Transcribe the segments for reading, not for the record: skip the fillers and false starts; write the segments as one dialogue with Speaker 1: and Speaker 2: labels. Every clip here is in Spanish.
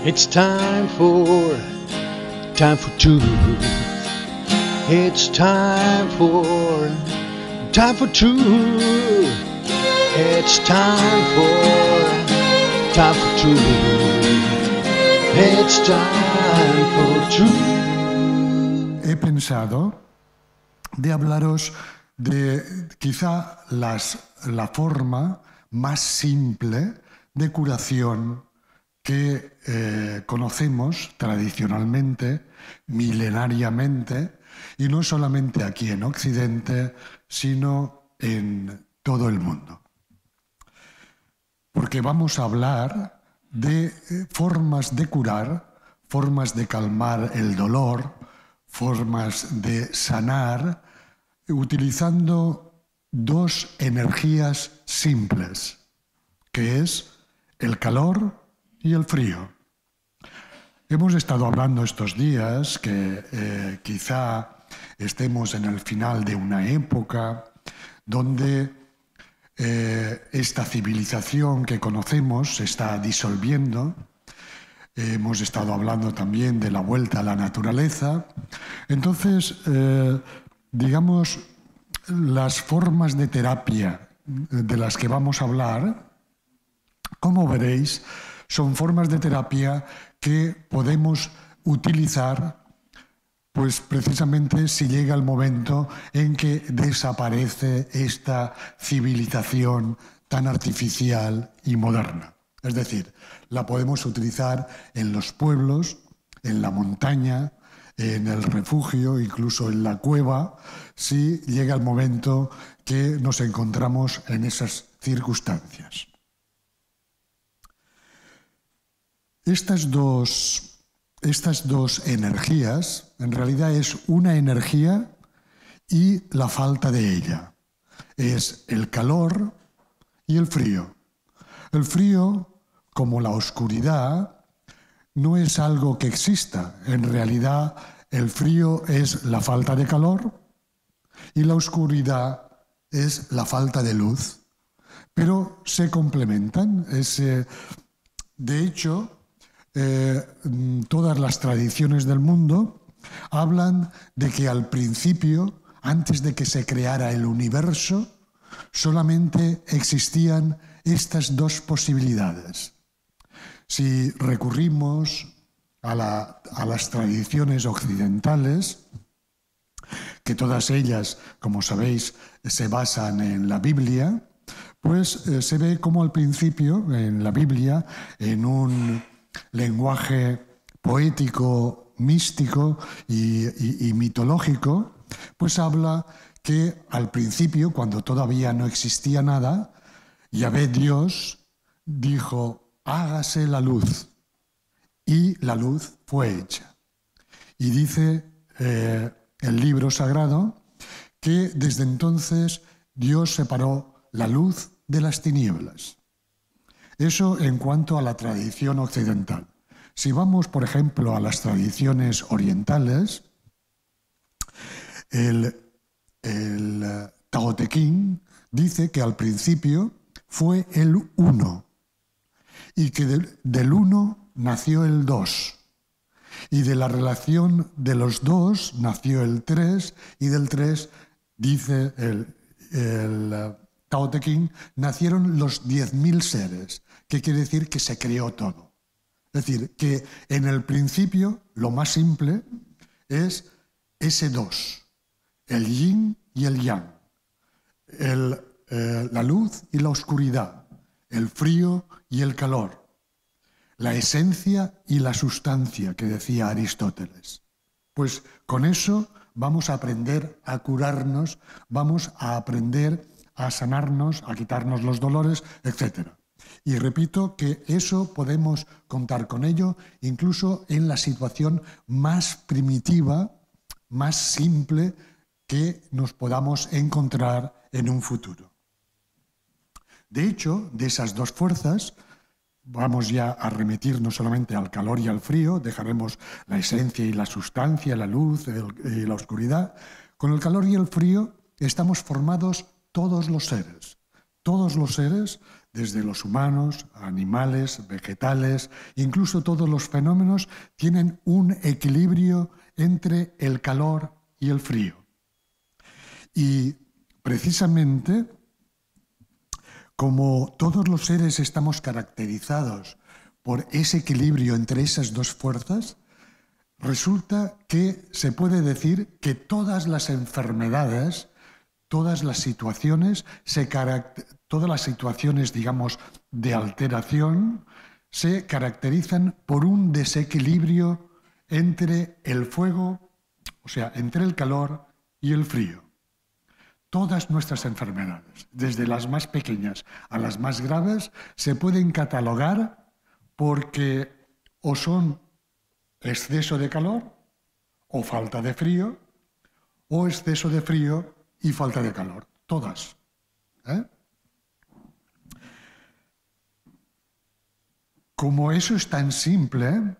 Speaker 1: It's time for truth. It's time for truth. It's time for truth. It's time for truth.
Speaker 2: He pensado de hablaros de quizá la forma más simple de curación que conocemos tradicionalmente, milenariamente, y no solamente aquí en Occidente, sino en todo el mundo. Porque vamos a hablar de formas de curar, formas de calmar el dolor, formas de sanar, utilizando dos energías simples, que es el calor y el frío. Hemos estado hablando estos días que quizá estemos en el final de una época donde esta civilización que conocemos se está disolviendo. Hemos estado hablando también de la vuelta a la naturaleza. Entonces, digamos, las formas de terapia de las que vamos a hablar, como veréis, son formas de terapia que podemos utilizar pues precisamente si llega el momento en que desaparece esta civilización tan artificial y moderna. Es decir, la podemos utilizar en los pueblos, en la montaña, en el refugio, incluso en la cueva, si llega el momento que nos encontramos en esas circunstancias. Estas dos energías, en realidad es una energía y la falta de ella. Es el calor y el frío. El frío, como la oscuridad, no es algo que exista. En realidad, el frío es la falta de calor y la oscuridad es la falta de luz. Pero se complementan. De hecho, todas las tradiciones del mundo hablan de que al principio, antes de que se creara el universo, solamente existían estas dos posibilidades. Si recurrimos a las tradiciones occidentales, que todas ellas, como sabéis, se basan en la Biblia, pues se ve como al principio, en la Biblia, en un lenguaje poético, místico y mitológico, pues habla que al principio, cuando todavía no existía nada, Yahvé Dios dijo, hágase la luz, y la luz fue hecha. Y dice el libro sagrado que desde entonces Dios separó la luz de las tinieblas. Eso en cuanto a la tradición occidental. Si vamos, por ejemplo, a las tradiciones orientales, el Tao Te Ching dice que al principio fue el uno y que del uno nació el dos y de la relación de los dos nació el tres y del tres, dice el Tao Te Ching, nacieron los 10.000 seres, que quiere decir que se creó todo. Es decir, que en el principio lo más simple es ese dos, el yin y el yang, la luz y la oscuridad, el frío y el calor, la esencia y la sustancia, que decía Aristóteles. Pues con eso vamos a aprender a curarnos, vamos a aprender a sanarnos, a quitarnos los dolores, etc. Y repito que eso podemos contar con ello incluso en la situación más primitiva, más simple que nos podamos encontrar en un futuro. De hecho, de esas dos fuerzas, vamos ya a remitir no solamente al calor y al frío, dejaremos la esencia y la sustancia, la luz y la oscuridad. Con el calor y el frío estamos formados todos los seres. Todos los seres, desde los humanos, animales, vegetales, incluso todos los fenómenos tienen un equilibrio entre el calor y el frío. Y precisamente, como todos los seres estamos caracterizados por ese equilibrio entre esas dos fuerzas, resulta que se puede decir que todas las enfermedades, todas las situaciones, digamos, de alteración, se caracterizan por un desequilibrio entre el fuego, o sea, entre el calor y el frío. Todas nuestras enfermedades, desde las más pequeñas a las más graves, se pueden catalogar porque o son exceso de calor o falta de frío, o exceso de frío y falta de calor. Todas. Como eso es tan simple,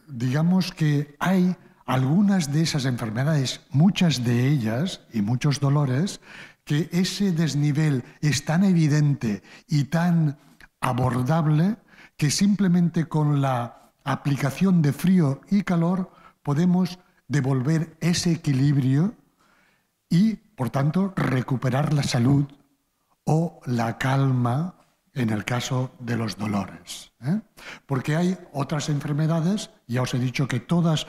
Speaker 2: digamos que hay algunas de esas enfermedades, muchas de ellas y muchos dolores, que ese desnivel es tan evidente y tan abordable que simplemente con la aplicación de frío y calor podemos devolver ese equilibrio y, por tanto, recuperar la salud o la calma en el caso de los dolores. Porque hay otras enfermedades, ya os he dicho que todas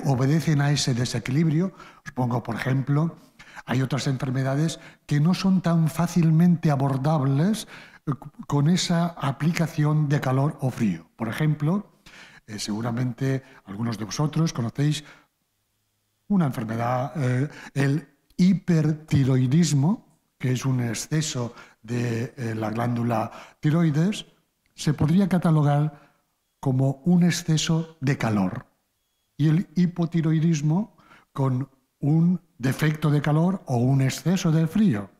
Speaker 2: obedecen a ese desequilibrio. Os pongo, por ejemplo, hay otras enfermedades que no son tan fácilmente abordables con esa aplicación de calor o frío. Por ejemplo, seguramente algunos de vosotros conocéis una enfermedad, el hipertiroidismo, que es un exceso de la glándula tiroides, se podría catalogar como un exceso de calor. Y el hipotiroidismo con un defecto de calor o un exceso de frío.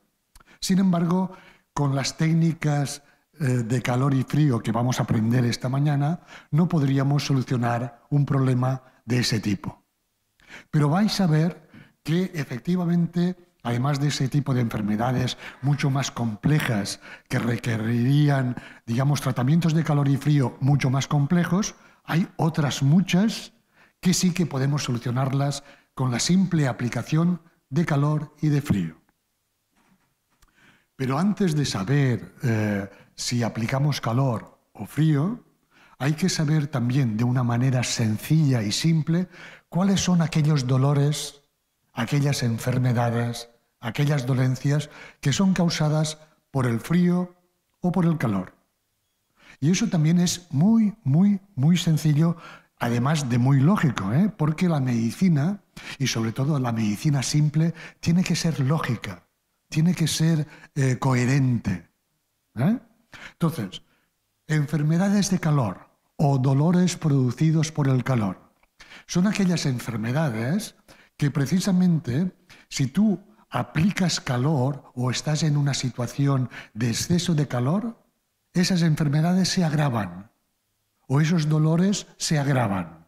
Speaker 2: Sin embargo, con las técnicas de calor y frío que vamos a aprender esta mañana, no podríamos solucionar un problema de ese tipo. Pero vais a ver que efectivamente, además de ese tipo de enfermedades mucho más complejas que requerirían, digamos, tratamientos de calor y frío mucho más complejos, hay otras muchas que sí que podemos solucionarlas con la simple aplicación de calor y de frío. Pero antes de saber si aplicamos calor o frío, hay que saber también de una manera sencilla y simple cuáles son aquellos dolores, aquellas enfermedades, aquellas dolencias que son causadas por el frío o por el calor. Y eso también es muy, muy, muy sencillo, además de muy lógico, porque la medicina, y sobre todo la medicina simple, tiene que ser lógica, tiene que ser coherente. Entonces, enfermedades de calor o dolores producidos por el calor son aquellas enfermedades que precisamente, si tú aplicas calor o estás en una situación de exceso de calor, esas enfermedades se agravan o esos dolores se agravan.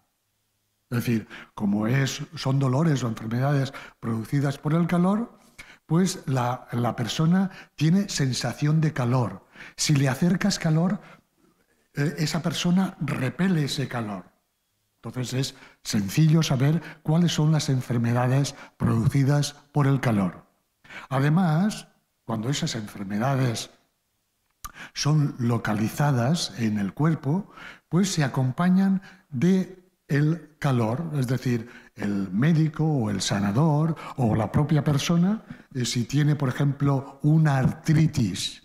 Speaker 2: Es decir, como son dolores o enfermedades producidas por el calor, pues la persona tiene sensación de calor. Si le acercas calor, esa persona repele ese calor. Entonces es sencillo saber cuáles son las enfermedades producidas por el calor. Además, cuando esas enfermedades son localizadas en el cuerpo, pues se acompañan del calor, es decir, el médico o el sanador o la propia persona, si tiene, por ejemplo, una artritis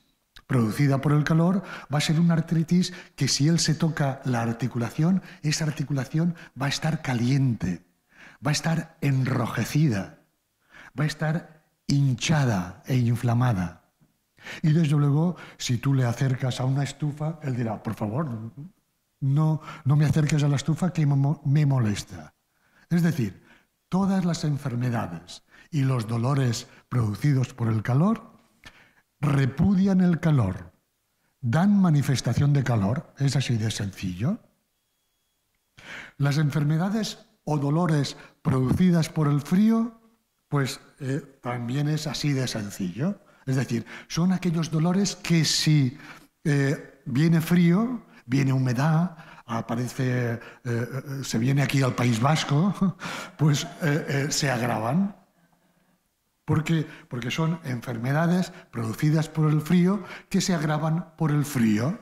Speaker 2: producida por el calor, va a ser una artritis que si él se toca la articulación, esa articulación va a estar caliente, va a estar enrojecida, va a estar hinchada e inflamada. Y desde luego, si tú le acercas a una estufa, él dirá, por favor, no me acerques a la estufa que me molesta. Es decir, todas las enfermedades y los dolores producidos por el calor repudian el calor, dan manifestación de calor, es así de sencillo. Las enfermedades o dolores producidas por el frío, pues también es así de sencillo. Es decir, son aquellos dolores que si viene frío, viene humedad, se viene aquí al País Vasco, pues se agravan. ¿Por qué? Porque son enfermedades producidas por el frío que se agravan por el frío.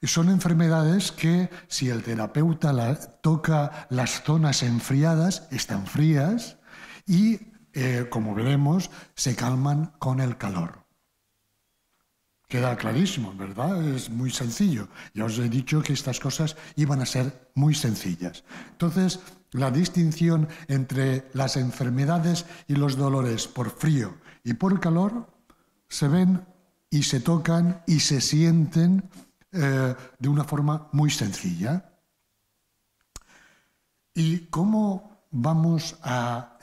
Speaker 2: Son enfermedades que, si el terapeuta toca las zonas enfriadas, están frías y, como veremos, se calman con el calor. Queda clarísimo, ¿verdad? Es muy sencillo. Ya os he dicho que estas cosas iban a ser muy sencillas. Entonces, la distinción entre las enfermedades y los dolores por frío y por calor se ven y se tocan y se sienten de una forma muy sencilla. ¿Y cómo vamos a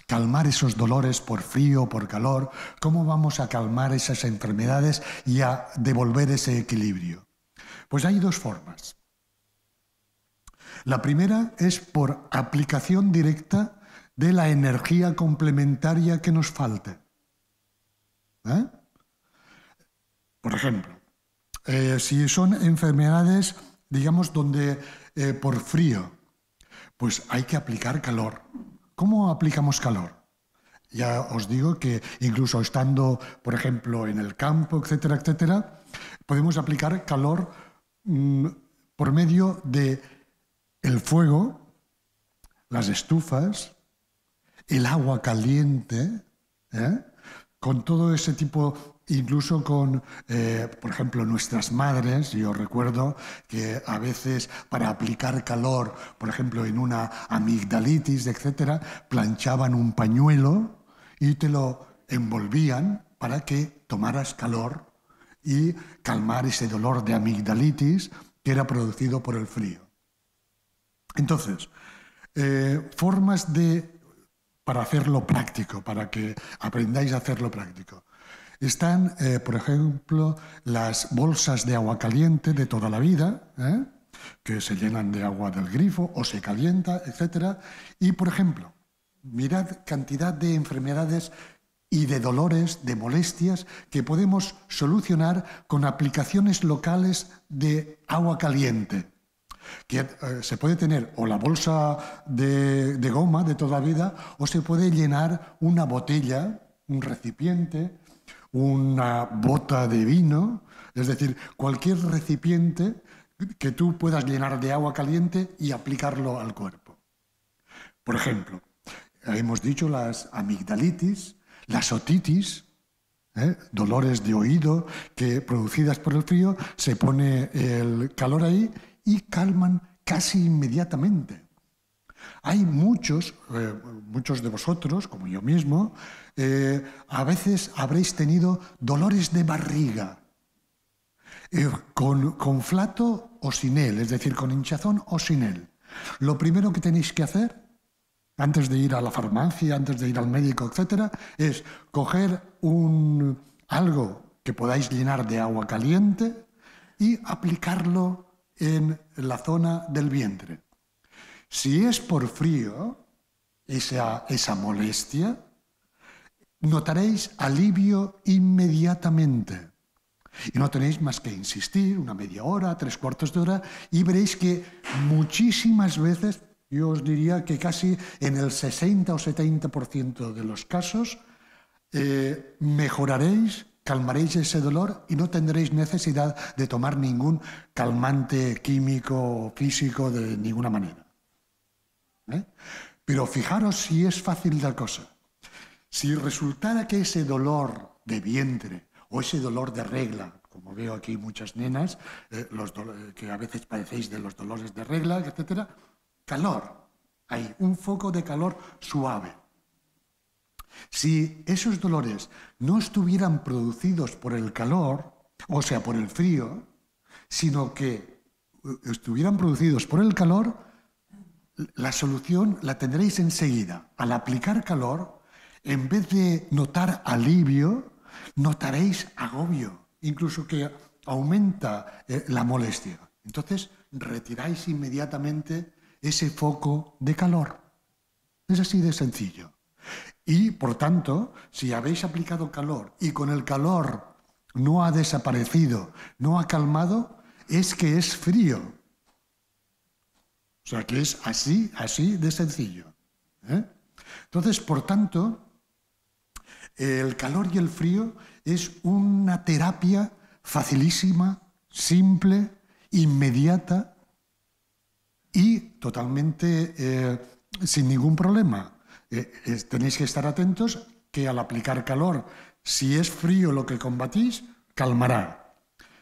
Speaker 2: calmar esos dolores por frío o por calor? ¿Cómo vamos a calmar esas enfermedades y a devolver ese equilibrio? Pues hay dos formas. La primera es por aplicación directa de la energía complementaria que nos falte. Por ejemplo, si son enfermedades, digamos, donde por frío, pues hay que aplicar calor. ¿Cómo aplicamos calor? Ya os digo que incluso estando, por ejemplo, en el campo, etcétera, etcétera, podemos aplicar calor por medio de el fuego, las estufas, el agua caliente, con todo ese tipo, incluso con, por ejemplo, nuestras madres. Yo recuerdo que a veces para aplicar calor, por ejemplo, en una amigdalitis, etcétera, planchaban un pañuelo y te lo envolvían para que tomaras calor y calmar ese dolor de amigdalitis que era producido por el frío. Entonces, formas para hacerlo práctico, para que aprendáis a hacerlo práctico. Están, por ejemplo, las bolsas de agua caliente de toda la vida, que se llenan de agua del grifo o se calienta, etc. Y, por ejemplo, mirad cantidad de enfermedades y de dolores, de molestias, que podemos solucionar con aplicaciones locales de agua caliente. Que se puede tener o la bolsa de goma de toda la vida, o se puede llenar una botella, un recipiente, una bota de vino, es decir, cualquier recipiente que tú puedas llenar de agua caliente y aplicarlo al cuerpo. Por ejemplo, hemos dicho las amigdalitis, las otitis, dolores de oído que producidas por el frío, se pone el calor ahí y calman casi inmediatamente. Hay muchos de vosotros, como yo mismo, a veces habréis tenido dolores de barriga, con flato o sin él, es decir, con hinchazón o sin él. Lo primero que tenéis que hacer, antes de ir a la farmacia, antes de ir al médico, etc., es coger algo que podáis llenar de agua caliente y aplicarlo en la zona del vientre. Si es por frío, esa molestia, notaréis alivio inmediatamente. Y no tenéis más que insistir una media hora, 3/4 de hora, y veréis que muchísimas veces, yo os diría que casi en el 60 o 70% de los casos, mejoraréis, calmaréis ese dolor y no tendréis necesidad de tomar ningún calmante químico o físico de ninguna manera. Pero fijaros si es fácil la cosa. Si resultara que ese dolor de vientre o ese dolor de regla, como veo aquí muchas nenas, que a veces padecéis de los dolores de regla, etc., calor, hay un foco de calor suave. Si esos dolores no estuvieran producidos por el calor, o sea, por el frío, sino que estuvieran producidos por el calor, la solución la tendréis enseguida. Al aplicar calor, en vez de notar alivio, notaréis agobio, incluso que aumenta la molestia. Entonces, retiráis inmediatamente ese foco de calor. Es así de sencillo. Y, por tanto, si habéis aplicado calor y con el calor no ha desaparecido, no ha calmado, es que es frío. O sea, que es así de sencillo. Entonces, por tanto, el calor y el frío es una terapia facilísima, simple, inmediata y totalmente sin ningún problema. Tenéis que estar atentos que al aplicar calor, si es frío lo que combatís, calmará.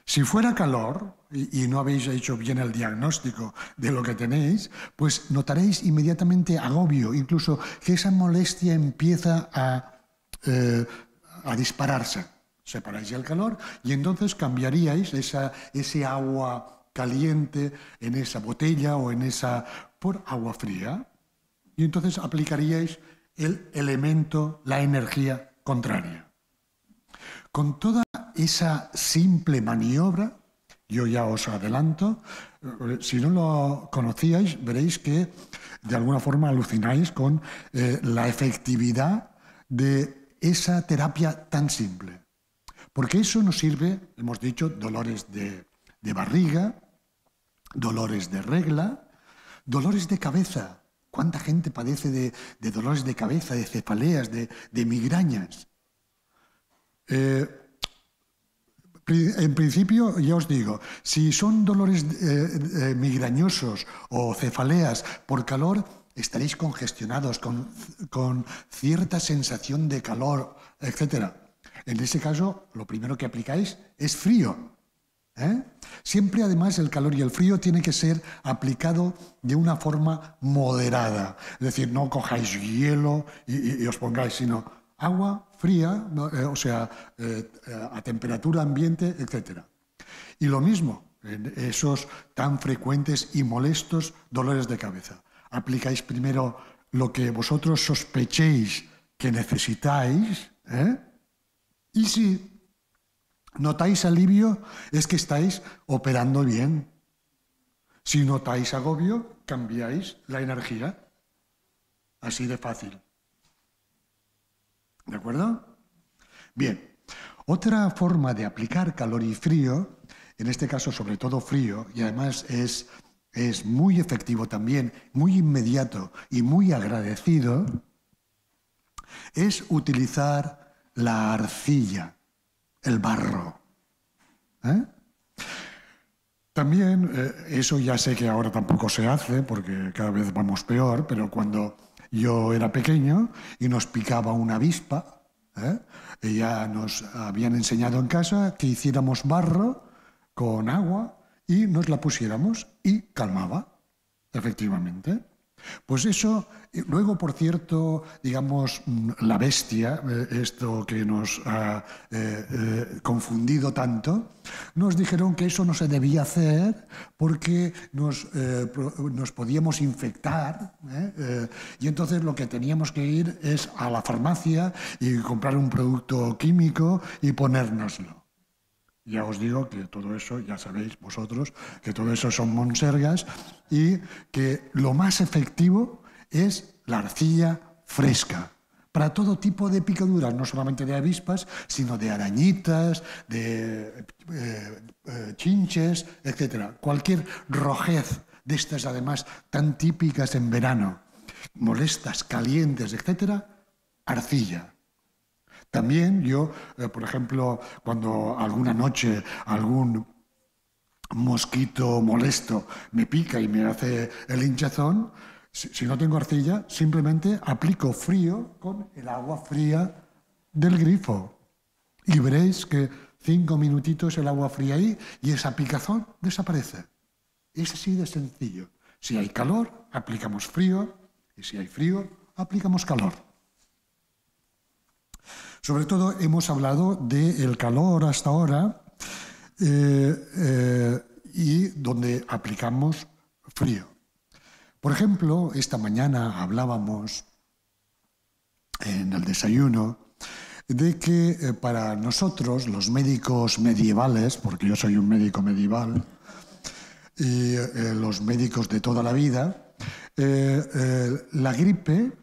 Speaker 2: Si fuera calor y no habéis hecho bien el diagnóstico de lo que tenéis, pues notaréis inmediatamente agobio, incluso que esa molestia empieza a dispararse. Separáis el calor y entonces cambiaríais ese agua caliente en esa botella o en esa por agua fría y entonces aplicaríais el elemento, la energía contraria. Con toda esa simple maniobra, yo ya os adelanto, si no lo conocíais, veréis que de alguna forma alucináis con la efectividad de esa terapia tan simple. Porque eso nos sirve, hemos dicho, dolores de barriga, dolores de regla, dolores de cabeza. ¿Cuánta gente padece de dolores de cabeza, de cefaleas, de migrañas? En principio, ya os digo, si son dolores migrañosos o cefaleas por calor, estaréis congestionados, con cierta sensación de calor, etc. En ese caso, lo primero que aplicáis es frío. Siempre, además, el calor y el frío tiene que ser aplicado de una forma moderada. Es decir, no cojáis hielo y os pongáis, sino agua fría, o sea, a temperatura ambiente, etc. Y lo mismo, en esos tan frecuentes y molestos dolores de cabeza. Aplicáis primero lo que vosotros sospechéis que necesitáis, y si notáis alivio, es que estáis operando bien. Si notáis agobio, cambiáis la energía. Así de fácil. ¿De acuerdo? Bien. Otra forma de aplicar calor y frío, en este caso sobre todo frío, y además es muy efectivo también, muy inmediato y muy agradecido, es utilizar la arcilla, el barro. También, eso ya sé que ahora tampoco se hace porque cada vez vamos peor, pero cuando yo era pequeño y nos picaba una avispa, ya nos habían enseñado en casa que hiciéramos barro con agua y nos la pusiéramos y calmaba, efectivamente. Pues eso, luego, por cierto, digamos, la bestia, esto que nos ha confundido tanto, nos dijeron que eso no se debía hacer porque nos podíamos infectar, y entonces lo que teníamos que ir es a la farmacia y comprar un producto químico y ponérnoslo. Ya os digo que todo eso, ya sabéis vosotros, que todo eso son monsergas y que lo más efectivo es la arcilla fresca para todo tipo de picaduras, no solamente de avispas, sino de arañitas, de chinches, etc. Cualquier rojez de estas, además, tan típicas en verano, molestas, calientes, etc., arcilla. También yo, por ejemplo, cuando alguna noche algún mosquito molesto me pica y me hace el hinchazón, si no tengo arcilla, simplemente aplico frío con el agua fría del grifo. Y veréis que 5 minutitos el agua fría ahí y esa picazón desaparece. Es así de sencillo. Si hay calor, aplicamos frío, y si hay frío, aplicamos calor. Sobre todo hemos hablado del calor hasta ahora y donde aplicamos frío. Por ejemplo, esta mañana hablábamos en el desayuno de que para nosotros, los médicos medievales, porque yo soy un médico medieval, y los médicos de toda la vida, la gripe,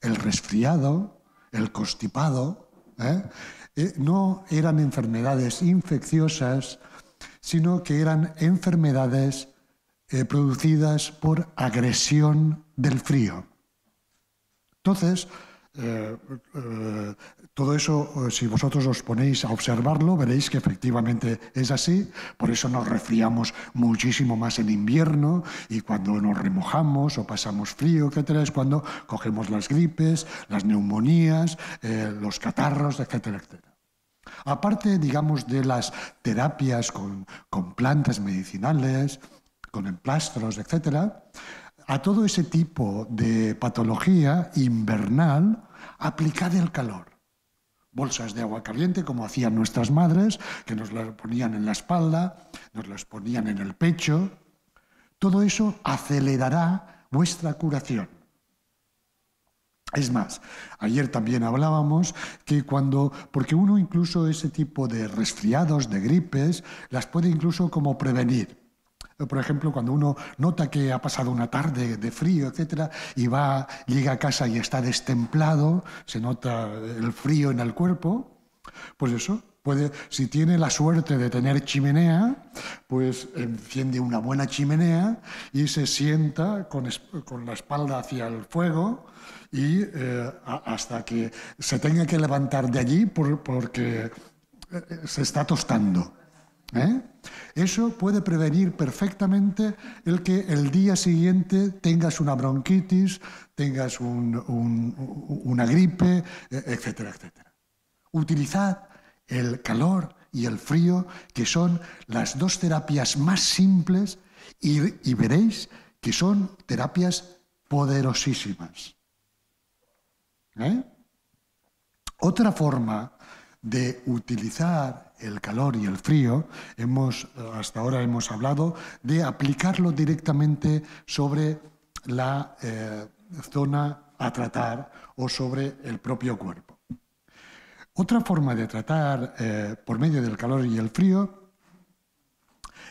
Speaker 2: el resfriado, el constipado, no eran enfermedades infecciosas, sino que eran enfermedades producidas por agresión del frío. Entonces, todo eso, si vosotros os ponéis a observarlo, veréis que efectivamente es así. Por eso nos resfriamos muchísimo más en invierno, y cuando nos remojamos o pasamos frío, etcétera, es cuando cogemos las gripes, las neumonías, los catarros, etcétera, etcétera. Aparte, digamos, de las terapias con plantas medicinales, con emplastros, etcétera, a todo ese tipo de patología invernal, aplicad el calor. Bolsas de agua caliente, como hacían nuestras madres, que nos las ponían en la espalda, nos las ponían en el pecho. Todo eso acelerará vuestra curación. Es más, ayer también hablábamos que porque uno incluso ese tipo de resfriados, de gripes, las puede incluso como prevenir. Por ejemplo, cuando uno nota que ha pasado una tarde de frío, etcétera, y llega a casa y está destemplado, se nota el frío en el cuerpo, pues eso, si tiene la suerte de tener chimenea, pues enciende una buena chimenea y se sienta con la espalda hacia el fuego y hasta que se tenga que levantar de allí porque se está tostando. Eso puede prevenir perfectamente el que el día siguiente tengas una bronquitis, tengas una gripe, etcétera, etcétera. Utilizad el calor y el frío, que son las dos terapias más simples, y veréis que son terapias poderosísimas. Otra forma de utilizar el calor y el frío, hasta ahora hemos hablado de aplicarlo directamente sobre la zona a tratar o sobre el propio cuerpo. Otra forma de tratar por medio del calor y el frío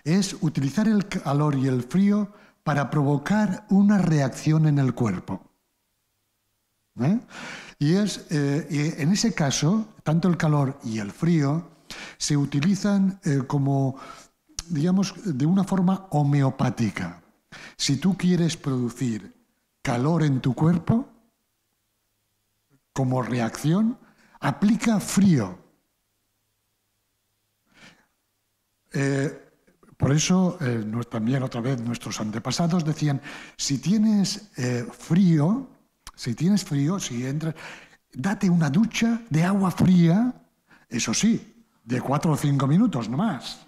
Speaker 2: es utilizar el calor y el frío para provocar una reacción en el cuerpo. Y en ese caso, tanto el calor y el frío se utilizan como, digamos, de una forma homeopática. Si tú quieres producir calor en tu cuerpo, como reacción, aplica frío. Por eso, también otra vez nuestros antepasados decían, si tienes frío, date una ducha de agua fría, eso sí, de 4 o 5 minutos, no más.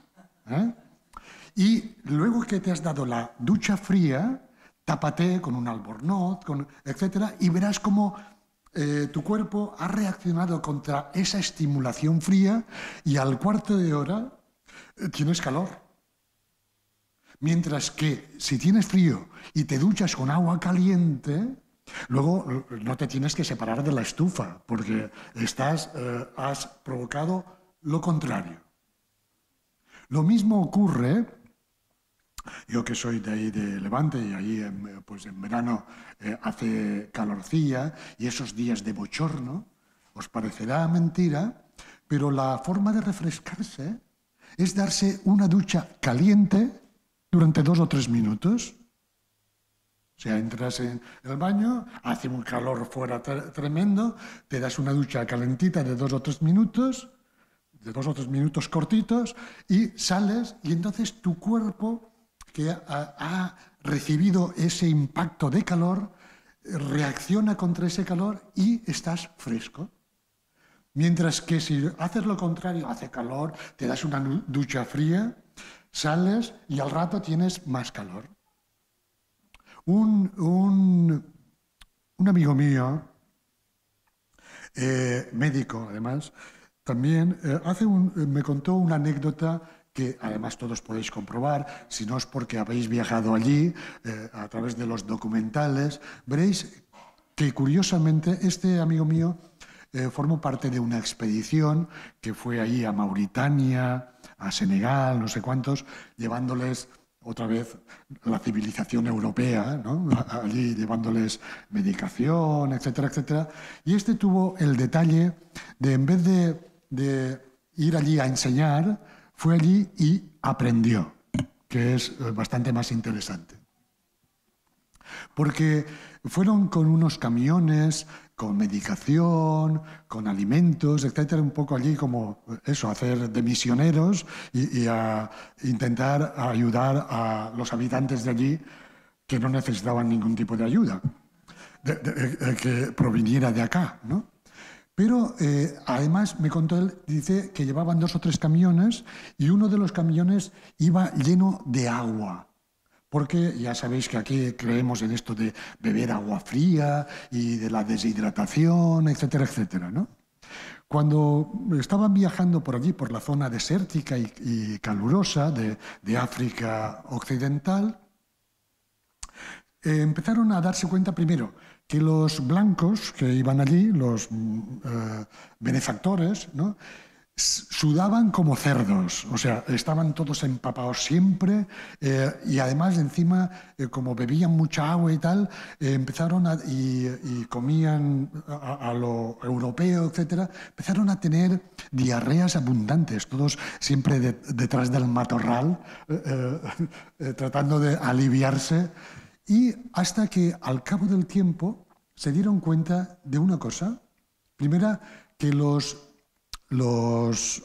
Speaker 2: Y luego que te has dado la ducha fría, tápate con un albornoz, etcétera, y verás cómo tu cuerpo ha reaccionado contra esa estimulación fría y al cuarto de hora tienes calor. Mientras que si tienes frío y te duchas con agua caliente, luego no te tienes que separar de la estufa porque has provocado lo contrario. Lo mismo ocurre, yo que soy de ahí de Levante y ahí pues en verano hace calorcilla y esos días de bochorno, os parecerá mentira, pero la forma de refrescarse es darse una ducha caliente durante 2 o 3 minutos. O sea, entras en el baño, hace un calor fuera tremendo, te das una ducha calentita de 2 o 3 minutos, de 2 o 3 minutos cortitos, y sales, y entonces tu cuerpo, que ha recibido ese impacto de calor, reacciona contra ese calor y estás fresco. Mientras que si haces lo contrario, hace calor, te das una ducha fría, sales y al rato tienes más calor. Un amigo mío, médico además, también me contó una anécdota que además todos podéis comprobar, si no es porque habéis viajado allí, a través de los documentales, veréis que curiosamente este amigo mío formó parte de una expedición que fue ahí a Mauritania, a Senegal, no sé cuántos, llevándoles otra vez la civilización europea, ¿no? Allí llevándoles medicación, etcétera, etcétera. Y este tuvo el detalle de, en vez de ir allí a enseñar, fue allí y aprendió, que es bastante más interesante. Porque fueron con unos camiones, con medicación, con alimentos, etcétera, un poco allí como eso, hacer de misioneros y a intentar ayudar a los habitantes de allí que no necesitaban ningún tipo de ayuda, que proviniera de acá, ¿no? Pero además me contó él, dice que llevaban 2 o 3 camiones y uno de los camiones iba lleno de agua. Porque ya sabéis que aquí creemos en esto de beber agua fría y de la deshidratación, etcétera, etcétera, ¿no? Cuando estaban viajando por allí, por la zona desértica y calurosa de África Occidental, empezaron a darse cuenta primero que los blancos que iban allí, los benefactores, ¿no?, sudaban como cerdos, o sea, estaban todos empapados siempre y además encima, como bebían mucha agua y tal, empezaron y comían a lo europeo, etcétera, empezaron a tener diarreas abundantes, todos siempre detrás del matorral, tratando de aliviarse, y hasta que al cabo del tiempo se dieron cuenta de una cosa. Primera, que los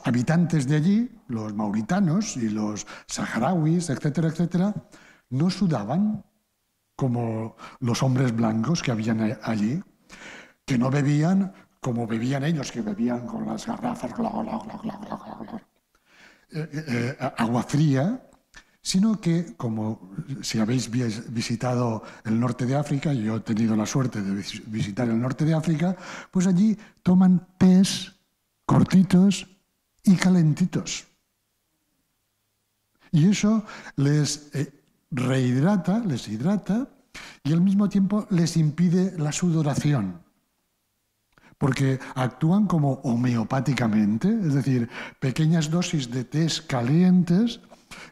Speaker 2: habitantes de allí, los mauritanos y los saharauis, etcétera, etcétera, no sudaban como los hombres blancos que habían allí, que no bebían como bebían ellos, que bebían con las garrafas agua fría, sino que, como si habéis visitado el norte de África, y yo he tenido la suerte de visitar el norte de África, pues allí toman tés cortitos y calentitos. Y eso les rehidrata, les hidrata y al mismo tiempo les impide la sudoración. Porque actúan como homeopáticamente, es decir, pequeñas dosis de tés calientes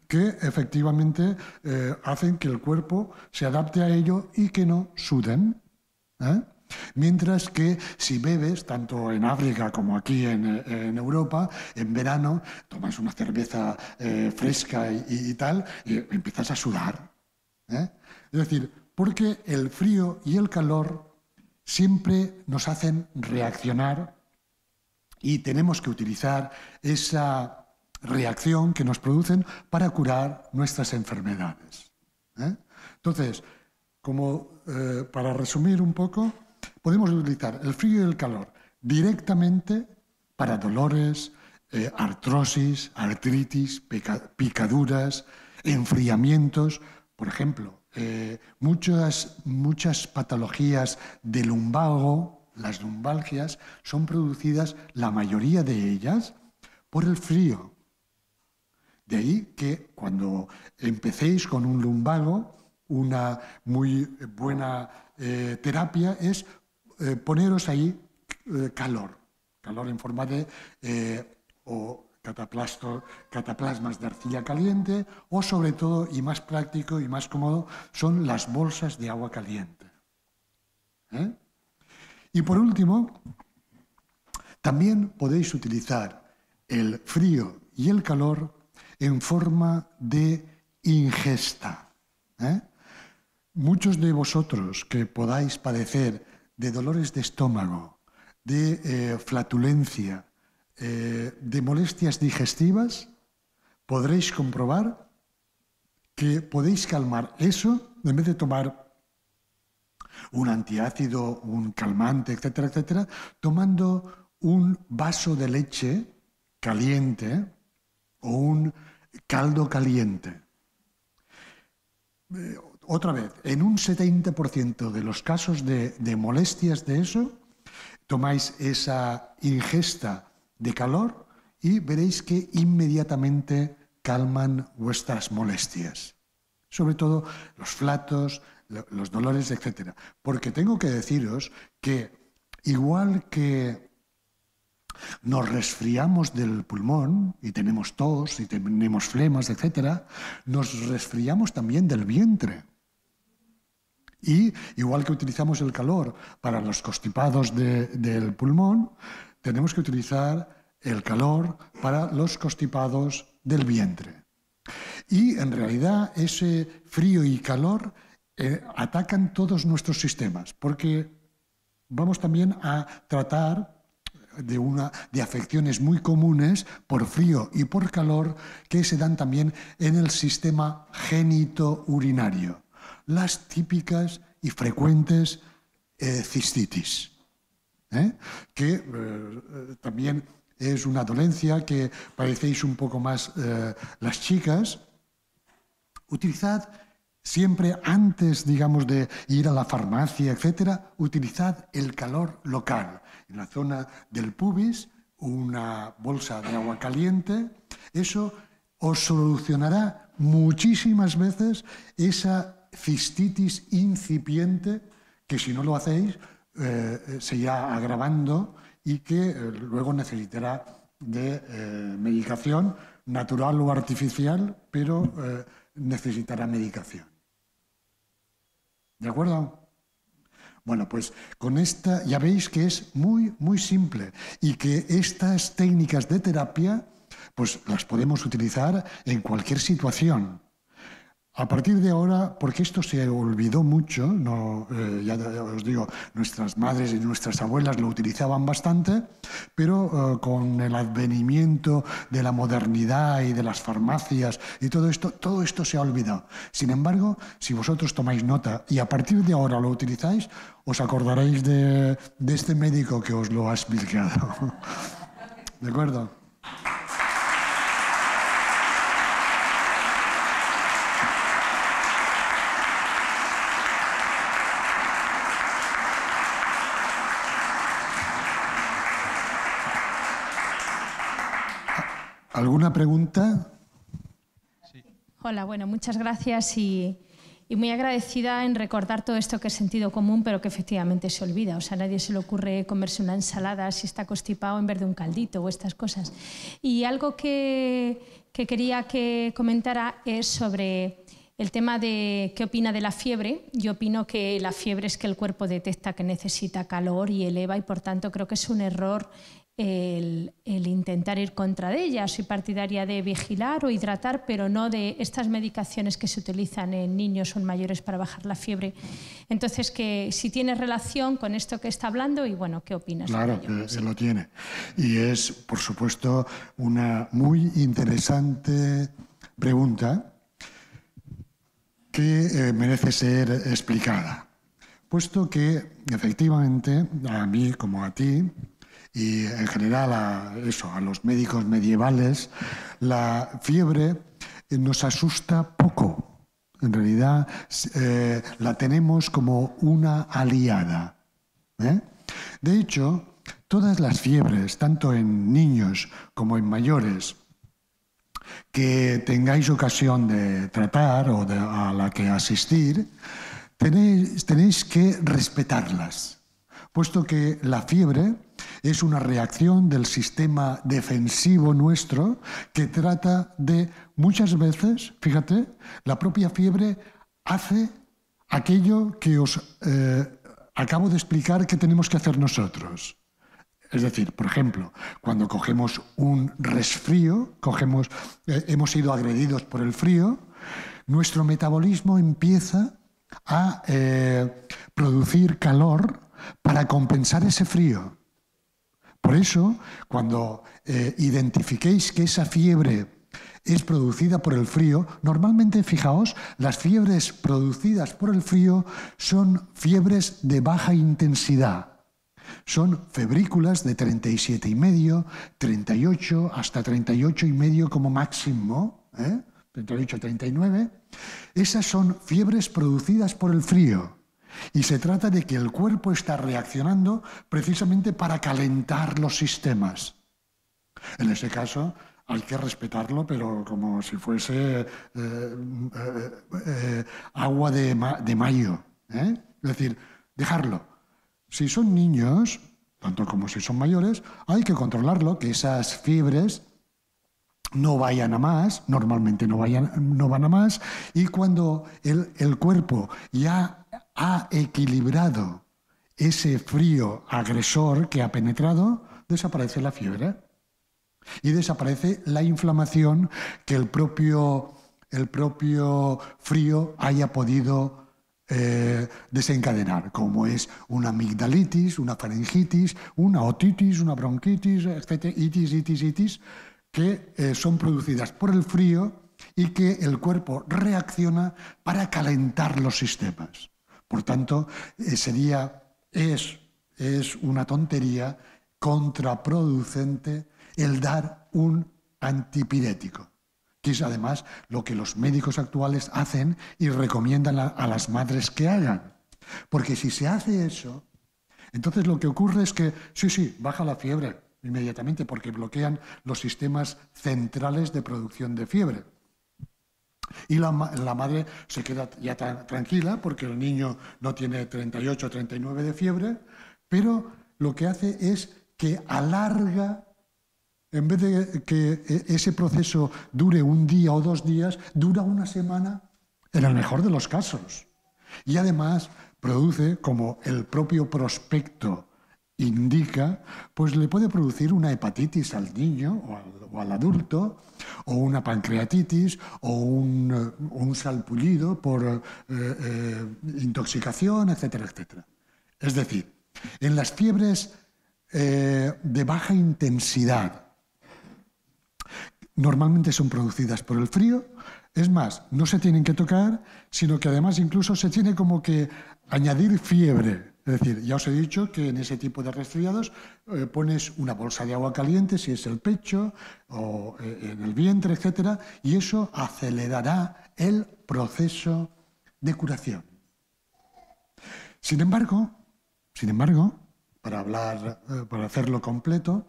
Speaker 2: que efectivamente hacen que el cuerpo se adapte a ello y que no suden. Mientras que si bebes, tanto en África como aquí en Europa, en verano, tomas una cerveza fresca y tal, y empiezas a sudar. Es decir, porque el frío y el calor siempre nos hacen reaccionar y tenemos que utilizar esa reacción que nos producen para curar nuestras enfermedades. Entonces, como para resumir un poco, podemos utilizar el frío y el calor directamente para dolores, artrosis, artritis, picaduras, enfriamientos. Por ejemplo, muchas patologías de lumbago, las lumbalgias, son producidas, la mayoría de ellas, por el frío. De ahí que cuando empecéis con un lumbago, una muy buena terapia es poneros ahí calor en forma de cataplasmas de arcilla caliente, o sobre todo, y más práctico y más cómodo, son las bolsas de agua caliente. Y por último, también podéis utilizar el frío y el calor en forma de ingesta. Muchos de vosotros que podáis padecer de dolores de estómago, de flatulencia, de molestias digestivas, podréis comprobar que podéis calmar eso en vez de tomar un antiácido, un calmante, etcétera, etcétera, tomando un vaso de leche caliente o un caldo caliente. Otra vez, en un 70% de los casos de molestias de eso, tomáis esa ingesta de calor y veréis que inmediatamente calman vuestras molestias. Sobre todo los flatos, los dolores, etc. Porque tengo que deciros que, igual que nos resfriamos del pulmón y tenemos tos y tenemos flemas, etc., nos resfriamos también del vientre. Y igual que utilizamos el calor para los constipados del pulmón, tenemos que utilizar el calor para los constipados del vientre. Y en realidad ese frío y calor atacan todos nuestros sistemas, porque vamos también a tratar de afecciones muy comunes por frío y por calor que se dan también en el sistema génito-urinario. Las típicas y frecuentes cistitis, que también es una dolencia que padecéis un poco más las chicas. Utilizad siempre, antes, digamos, de ir a la farmacia, etcétera, utilizad el calor local. En la zona del pubis, una bolsa de agua caliente, eso os solucionará muchísimas veces esa cistitis incipiente que, si no lo hacéis, se irá agravando y que luego necesitará de medicación natural o artificial, pero necesitará medicación. ¿De acuerdo? Bueno, pues con esta ya veis que es muy, muy simple y que estas técnicas de terapia pues las podemos utilizar en cualquier situación. A partir de ahora, porque esto se olvidó mucho, ya os digo, nuestras madres y nuestras abuelas lo utilizaban bastante, pero con el advenimiento de la modernidad y de las farmacias y todo esto se ha olvidado. Sin embargo, si vosotros tomáis nota y a partir de ahora lo utilizáis, os acordaréis de este médico que os lo ha explicado. ¿De acuerdo? ¿Alguna pregunta?
Speaker 3: Sí. Hola, bueno, muchas gracias y muy agradecida en recordar todo esto que es sentido común, pero que efectivamente se olvida. O sea, a nadie se le ocurre comerse una ensalada si está constipado en vez de un caldito o estas cosas. Y algo que quería que comentara es sobre el tema de qué opina de la fiebre. Yo opino que la fiebre es que el cuerpo detecta que necesita calor y eleva, y por tanto creo que es un error el intentar ir contra de ella. Soy partidaria de vigilar o hidratar, pero no de estas medicaciones que se utilizan en niños o en mayores para bajar la fiebre. Entonces, que si tiene relación con esto que está hablando, y bueno, ¿qué opinas?
Speaker 2: Claro, que lo tiene. Y es, por supuesto, una muy interesante pregunta que merece ser explicada. Puesto que, efectivamente, a mí como a ti, y en general a los médicos medievales, la fiebre nos asusta poco. En realidad la tenemos como una aliada. De hecho, todas las fiebres, tanto en niños como en mayores, que tengáis ocasión de tratar o a la que asistir, tenéis que respetarlas, puesto que la fiebre es una reacción del sistema defensivo nuestro que trata de, muchas veces, fíjate, la propia fiebre hace aquello que os acabo de explicar que tenemos que hacer nosotros. Es decir, por ejemplo, cuando cogemos un resfrío, hemos sido agredidos por el frío, nuestro metabolismo empieza a producir calor para compensar ese frío. Por eso, cuando identifiquéis que esa fiebre es producida por el frío, normalmente, fijaos, las fiebres producidas por el frío son fiebres de baja intensidad. Son febrículas de 37,5, 38, hasta 38,5 como máximo, 38, 39. Esas son fiebres producidas por el frío. Y se trata de que el cuerpo está reaccionando precisamente para calentar los sistemas. En ese caso hay que respetarlo, pero como si fuese agua de mayo. Es decir, dejarlo. Si son niños, tanto como si son mayores, hay que controlarlo, que esas fiebres no vayan a más, normalmente no van a más, y cuando el cuerpo ya ha equilibrado ese frío agresor que ha penetrado, desaparece la fiebre y desaparece la inflamación que el propio frío haya podido desencadenar, como es una amigdalitis, una faringitis, una otitis, una bronquitis, etc., itis, que son producidas por el frío y que el cuerpo reacciona para calentar los sistemas. Por tanto, es una tontería contraproducente el dar un antipirético, que es además lo que los médicos actuales hacen y recomiendan a las madres que hagan. Porque si se hace eso, entonces lo que ocurre es que, sí, baja la fiebre inmediatamente porque bloquean los sistemas centrales de producción de fiebre. Y la madre se queda ya tranquila porque el niño no tiene 38 o 39 de fiebre, pero lo que hace es que alarga, en vez de que ese proceso dure un día o 2 días, dura una semana en el mejor de los casos. Y además produce, como el propio prospecto indica, pues le puede producir una hepatitis al niño o al adulto, o una pancreatitis, o un salpullido por intoxicación, etcétera, etcétera. Es decir, en las fiebres de baja intensidad, normalmente son producidas por el frío. Es más, no se tienen que tocar, sino que además incluso se tiene como que añadir fiebre. Es decir, ya os he dicho que en ese tipo de resfriados pones una bolsa de agua caliente, si es el pecho o en el vientre, etcétera, y eso acelerará el proceso de curación. Sin embargo, para hacerlo completo,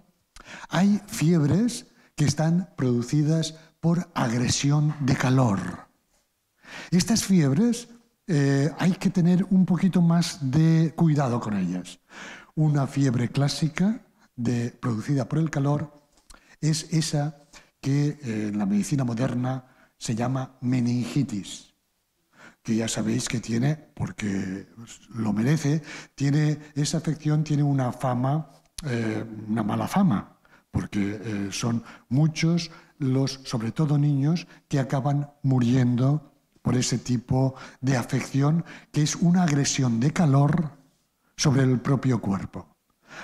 Speaker 2: hay fiebres que están producidas por agresión de calor. Estas fiebres hay que tener un poquito más de cuidado con ellas. Una fiebre clásica producida por el calor es esa que en la medicina moderna se llama meningitis, que ya sabéis que tiene, porque lo merece, esa afección tiene una mala fama, porque son muchos sobre todo niños, que acaban muriendo por ese tipo de afección, que es una agresión de calor sobre el propio cuerpo.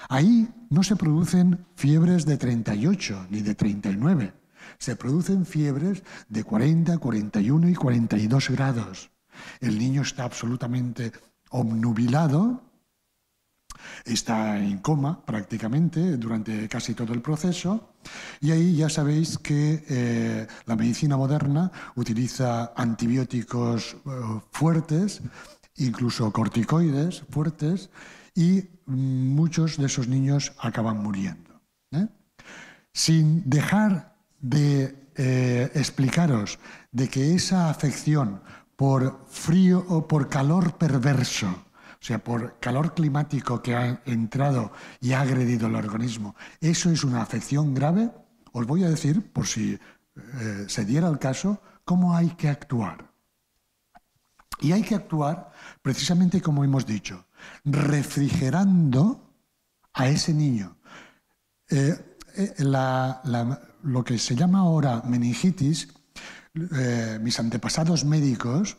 Speaker 2: Ahí no se producen fiebres de 38 ni de 39, se producen fiebres de 40, 41 y 42 grados. El niño está absolutamente obnubilado, está en coma prácticamente durante casi todo el proceso, y ahí ya sabéis que la medicina moderna utiliza antibióticos fuertes, incluso corticoides fuertes, y muchos de esos niños acaban muriendo. Sin dejar de explicaros de que esa afección por frío o por calor perverso, o sea, por calor climático que ha entrado y ha agredido el organismo, eso es una afección grave, os voy a decir, por si se diera el caso, cómo hay que actuar. Y hay que actuar precisamente como hemos dicho, refrigerando a ese niño. Lo que se llama ahora meningitis, mis antepasados médicos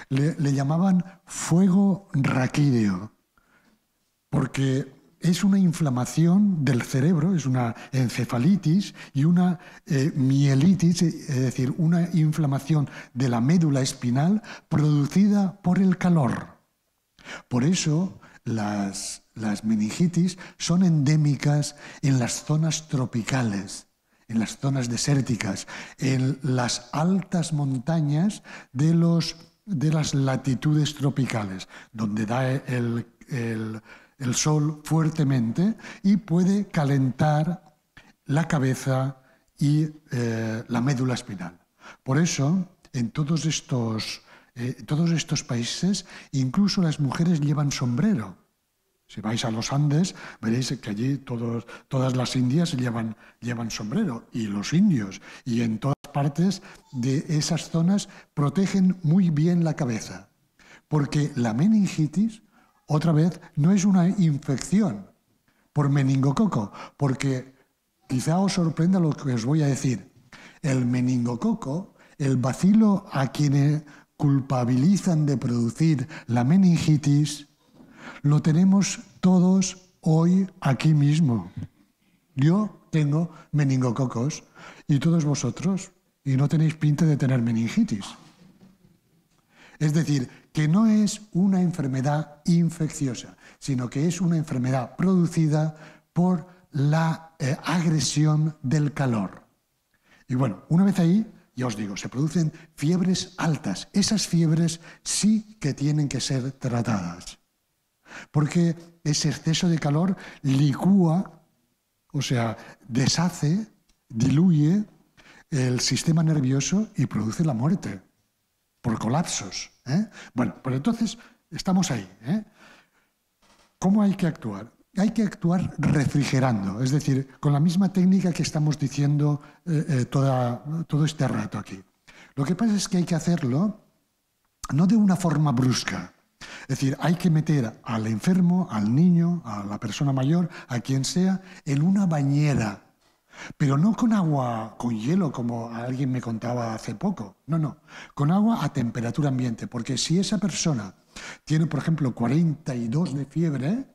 Speaker 2: le llamaban fuego raquídeo, porque es una inflamación del cerebro, es una encefalitis y una mielitis, es decir, una inflamación de la médula espinal producida por el calor. Por eso las meningitis son endémicas en las zonas tropicales, en las zonas desérticas, en las altas montañas de las latitudes tropicales, donde da el sol fuertemente y puede calentar la cabeza y la médula espinal. Por eso, en todos estos países, incluso las mujeres llevan sombrero. Si vais a los Andes, veréis que allí todas las indias llevan sombrero, y los indios, y en todas partes de esas zonas protegen muy bien la cabeza. Porque la meningitis, otra vez, no es una infección por meningococo, porque quizá os sorprenda lo que os voy a decir. El meningococo, el bacilo a quienes culpabilizan de producir la meningitis, lo tenemos todos hoy aquí mismo. Yo tengo meningococos y todos vosotros, y no tenéis pinta de tener meningitis. Es decir, que no es una enfermedad infecciosa, sino que es una enfermedad producida por la agresión del calor. Y bueno, una vez ahí, ya os digo, se producen fiebres altas. Esas fiebres sí que tienen que ser tratadas, porque ese exceso de calor licúa, o sea, deshace, diluye el sistema nervioso y produce la muerte por colapsos. Bueno, pues entonces estamos ahí. ¿Cómo hay que actuar? Hay que actuar refrigerando, es decir, con la misma técnica que estamos diciendo todo este rato aquí. Lo que pasa es que hay que hacerlo no de una forma brusca. Es decir, hay que meter al enfermo, al niño, a la persona mayor, a quien sea, en una bañera. Pero no con agua con hielo, como alguien me contaba hace poco. No, con agua a temperatura ambiente. Porque si esa persona tiene, por ejemplo, 42 de fiebre,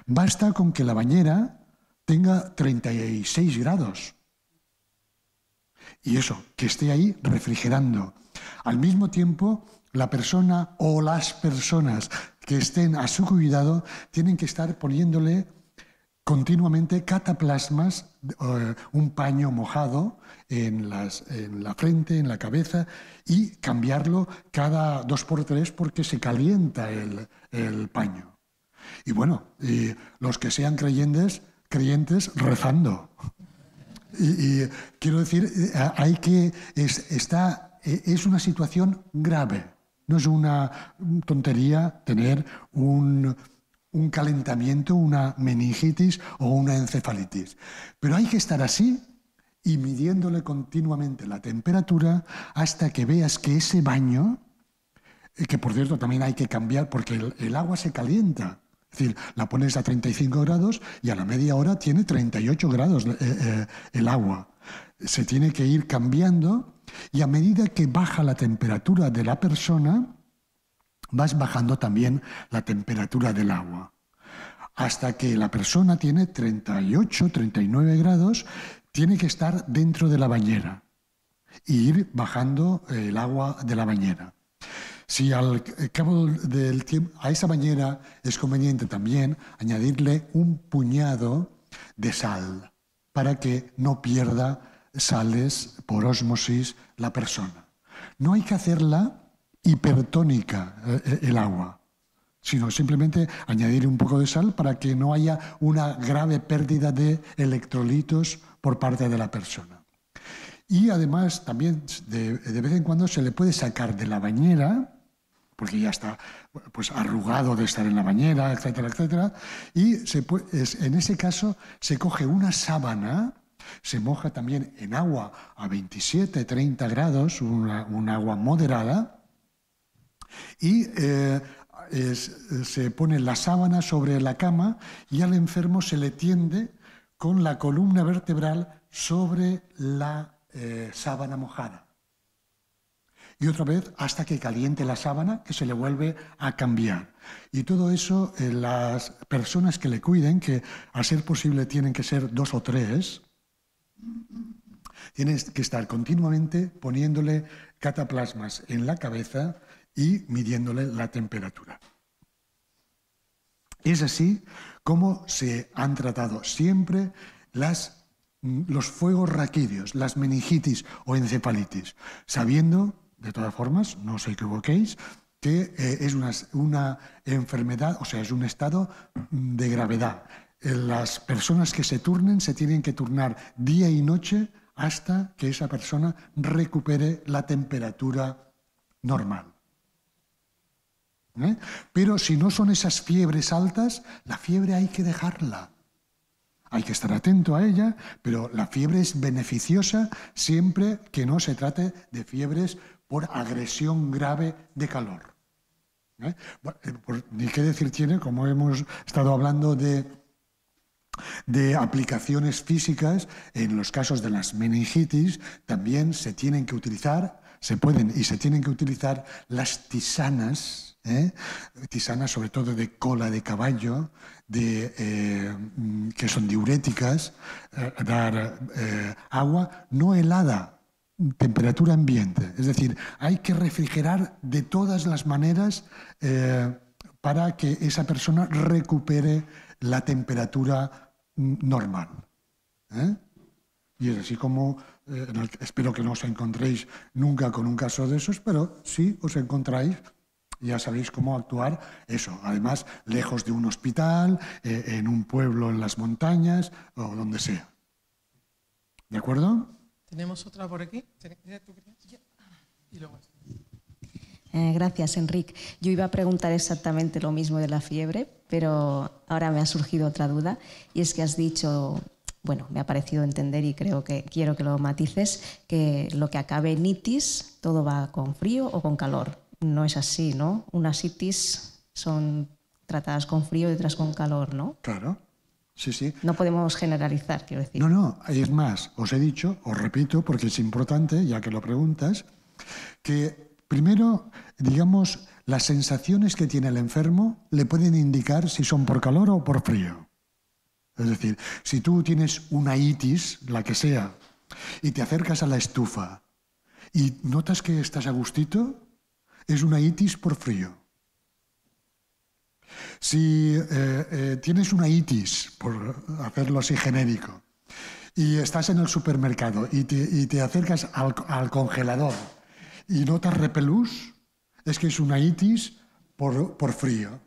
Speaker 2: basta con que la bañera tenga 36 grados. Y eso, que esté ahí refrigerando. Al mismo tiempo, la persona o las personas que estén a su cuidado tienen que estar poniéndole continuamente cataplasmas, un paño mojado en la frente, en la cabeza, y cambiarlo cada 2 por 3 porque se calienta el paño. Y bueno, los que sean creyentes rezando. Y quiero decir, es una situación grave. No es una tontería tener un calentamiento, una meningitis o una encefalitis. Pero hay que estar así y midiéndole continuamente la temperatura hasta que veas que ese baño, que por cierto también hay que cambiar porque el agua se calienta. Es decir, la pones a 35 grados y a la media hora tiene 38 grados el agua. Se tiene que ir cambiando y a medida que baja la temperatura de la persona, vas bajando también la temperatura del agua. Hasta que la persona tiene 38, 39 grados, tiene que estar dentro de la bañera e ir bajando el agua de la bañera. Si al cabo del tiempo a esa bañera es conveniente también añadirle un puñado de sal para que no pierda sales por ósmosis la persona. No hay que hacerla hipertónica el agua, sino simplemente añadir un poco de sal para que no haya una grave pérdida de electrolitos por parte de la persona. Y además también de vez en cuando se le puede sacar de la bañera, porque ya está pues arrugado de estar en la bañera, etcétera, etcétera, y en ese caso se coge una sábana, se moja también en agua a 27, 30 grados, un agua moderada, y se pone la sábana sobre la cama y al enfermo se le tiende con la columna vertebral sobre la sábana mojada. Y otra vez hasta que caliente la sábana, que se le vuelve a cambiar. Y todo eso, las personas que le cuiden, que a ser posible tienen que ser 2 o 3, tienen que estar continuamente poniéndole cataplasmas en la cabeza y midiéndole la temperatura. Es así como se han tratado siempre los fuegos raquídeos, las meningitis o encefalitis, sabiendo, de todas formas, no os equivoquéis, que es una enfermedad, o sea, es un estado de gravedad. Las personas que se turnen se tienen que turnar día y noche hasta que esa persona recupere la temperatura normal. Pero si no son esas fiebres altas, la fiebre hay que dejarla. Hay que estar atento a ella, pero la fiebre es beneficiosa siempre que no se trate de fiebres por agresión grave de calor. Ni qué decir tiene, como hemos estado hablando de aplicaciones físicas, en los casos de las meningitis también se tienen que utilizar, se pueden y se tienen que utilizar las tisanas, tisanas sobre todo de cola de caballo, que son diuréticas, dar agua no helada, temperatura ambiente. Es decir, hay que refrigerar de todas las maneras para que esa persona recupere la temperatura normal. Y es así como, espero que no os encontréis nunca con un caso de esos, pero si os encontráis, ya sabéis cómo actuar, eso, además, lejos de un hospital, en un pueblo en las montañas o donde sea. ¿De acuerdo?
Speaker 4: ¿Tenemos otra por aquí? Y luego...
Speaker 5: Gracias, Enric. Yo iba a preguntar exactamente lo mismo de la fiebre, pero ahora me ha surgido otra duda, y es que has dicho, bueno, me ha parecido entender y quiero que lo matices, que lo que acabe en itis, todo va con frío o con calor. No es así, ¿no? Unas itis son tratadas con frío y otras con calor, ¿no?
Speaker 2: Claro, sí, sí.
Speaker 5: No podemos generalizar, quiero decir.
Speaker 2: No, es más, os he dicho, os repito, porque es importante, ya que lo preguntas, que primero, digamos, las sensaciones que tiene el enfermo le pueden indicar si son por calor o por frío. Es decir, si tú tienes una itis, la que sea, y te acercas a la estufa y notas que estás a gustito, es una itis por frío. Si tienes una itis, por hacerlo así genérico, y estás en el supermercado y te acercas al congelador y notas repelús, es que es una itis por frío.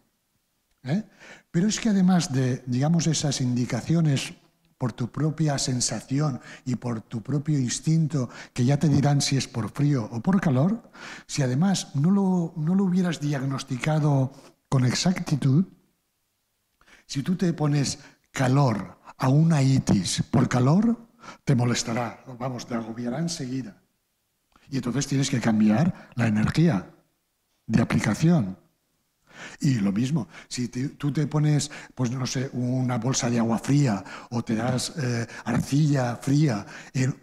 Speaker 2: Pero es que además de, digamos, esas indicaciones por tu propia sensación y por tu propio instinto, que ya te dirán si es por frío o por calor, si además no lo hubieras diagnosticado con exactitud, si tú te pones calor a una itis por calor, te molestará, vamos, te agobiará enseguida. Y entonces tienes que cambiar la energía de aplicación. Y lo mismo, si tú te pones, pues no sé, una bolsa de agua fría o te das arcilla fría,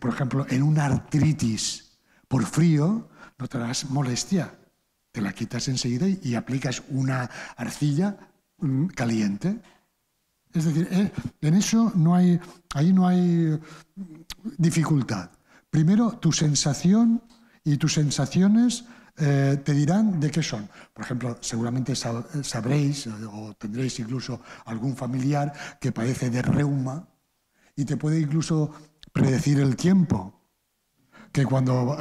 Speaker 2: por ejemplo, en una artritis por frío, no te das molestia. Te la quitas enseguida y aplicas una arcilla caliente. Es decir, en eso ahí no hay dificultad. Primero, tu sensación y tus sensaciones te dirán de qué son. Por ejemplo, seguramente sabréis o tendréis incluso algún familiar que padece de reuma y te puede incluso predecir el tiempo. Que cuando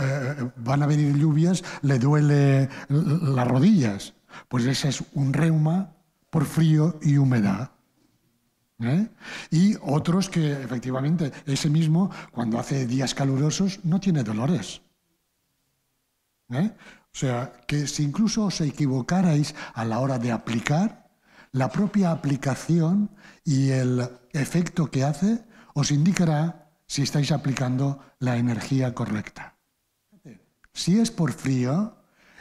Speaker 2: van a venir lluvias le duele las rodillas. Pues ese es un reuma por frío y humedad. Y otros que efectivamente ese mismo, cuando hace días calurosos, no tiene dolores. O sea, que si incluso os equivocarais a la hora de aplicar, la propia aplicación y el efecto que hace os indicará si estáis aplicando la energía correcta. Si es por frío,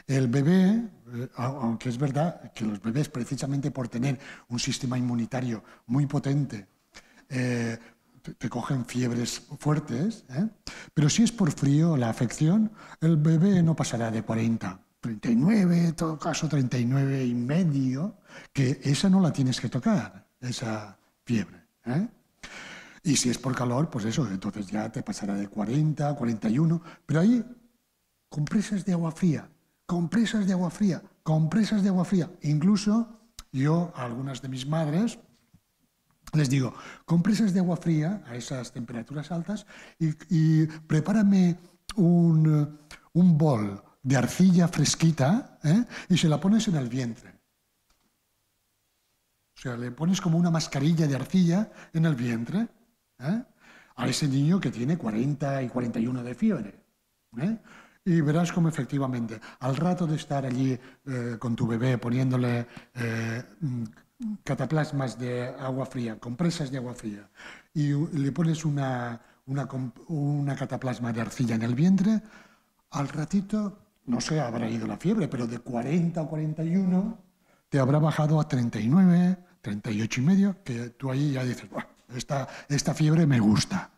Speaker 2: el bebé, aunque es verdad que los bebés precisamente por tener un sistema inmunitario muy potente, te cogen fiebres fuertes, pero si es por frío la afección, el bebé no pasará de 40, 39, en todo caso 39 y medio, que esa no la tienes que tocar, esa fiebre. Y si es por calor, pues eso, entonces ya te pasará de 40, 41, pero ahí compresas de agua fría, compresas de agua fría, compresas de agua fría. Incluso yo a algunas de mis madres les digo, compresas de agua fría a esas temperaturas altas y prepárame un bol de arcilla fresquita y se la pones en el vientre. O sea, le pones como una mascarilla de arcilla en el vientre a ese niño que tiene 40 y 41 de fiebre. Y verás cómo efectivamente, al rato de estar allí con tu bebé poniéndole cataplasmas de agua fría, compresas de agua fría, y le pones una cataplasma de arcilla en el vientre, al ratito, no sé, habrá ido la fiebre, pero de 40 o 41 te habrá bajado a 39, 38 y medio, que tú ahí ya dices, esta fiebre me gusta.